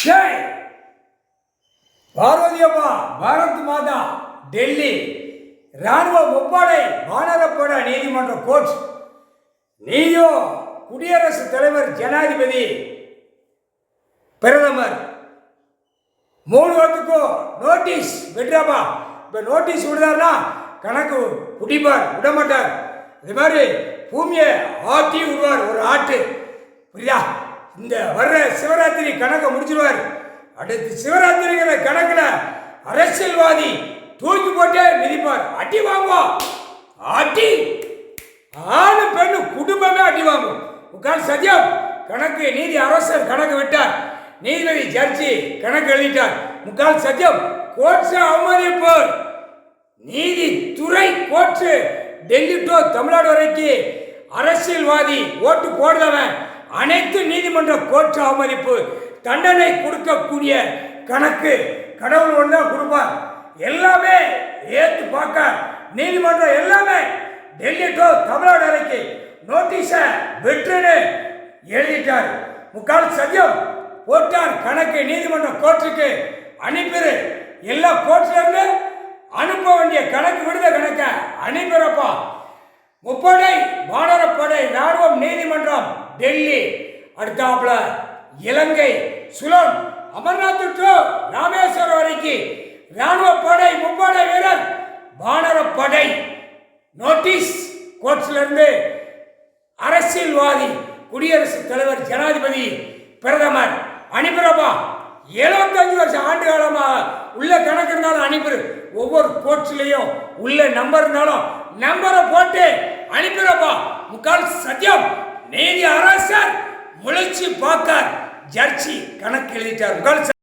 ஜெய் பாரதியம்மா பாரத் மாதா டெல்லி இராணுவ முப்படை வானரப்பட நீதிமன்ற கோர்ட் நீயோ குடியரசுத் தலைவர் ஜனாதிபதி பிரதமர் 3 வருஷத்துக்கும் நோட்டீஸ் விடுறாப்பா. இப்போ நோட்டீஸ் விடுதாருன்னா கணக்கு பிடிப்பார், விடமாட்டார். இது மாதிரி பூமியை ஆட்டி விடுவார் ஒரு ஆட்டு. புரியுதா? இந்த வர்ற சிவராத்திரி கணக்கை முடிச்சிடுவார். அடுத்து சிவராத்திரிங்கிற கணக்கில் அரசியல்வாதி தூக்கி போட்டே மிதிப்பார். அடி வாங்குவோம், அடி ஆணு பெண்ணு குடும்பமே அடி வாங்கும். உட்கார் சத்தியம் கணக்கு நீதி அரசர் கணக்கு விட்டார், நீதிபதி ஜட்ஜி கணக்கு எழுதிட்டார். முக்கால் சத்தியம் கோர்ட்ஸ் அவமதிப்பு. நீதித்துறை கோர்ட்ஸ் டெல்லி டு தமிழ்நாடு வரைக்கும் அரசியல்வாதி ஓட்டு போடுறவன் அனைத்து நீதிமன்ற கோர்ட் அவமதிப்பு. தண்டனை கொடுக்கக்கூடிய கணக்கு கடவுள் ஒன்று தான் கொடுப்பார். எல்லாமே ஏற்று பார்க்க நீதிமன்றம் எல்லாமே டெல்லி டு தமிழ்நாடு வரைக்கும் நோட்டீஸை வெற்றுன்னு எழுதிட்டார். முக்கால் சத்தியம் போட்டார் கணக்கு நீதிமன்ற கோர்ட்டுக்கு அனுப்பிடு. எல்லா கோர்ட்ல இருந்து அனுப்ப வேண்டிய கணக்கு விடுத கணக்கை அனுப்பிறப்பா. முப்படை வானரப்படை ராணுவம் நீதிமன்றம் டெல்லி. அடுத்தாப்புல இலங்கை சுலோன் அமர்நாத் டு ராமேஸ்வரம் வரைக்கும் ராணுவ படை முப்படை வீரர் வானரப்படை நோட்டீஸ் கோர்ட்ஸ்ல இருந்து அரசியல்வாதி குடியரசுத் தலைவர் ஜனாதிபதி பிரதமர் அனுப்பிறப்பா. 75 வருஷம் ஆண்டு காலமாக உள்ள கணக்கு இருந்தாலும் அனுப்பிடு. ஒவ்வொரு கோர்ட்ஸ்லையும் உள்ள நம்பர் இருந்தாலும் நம்பரை போட்டு அனுப்பிறப்பா. முக்கால் சத்தியம் நீதி அரசர் முளைச்சி பார்க்கார், ஜட்ஜி கணக்கு எழுதிட்டார். முக்கால்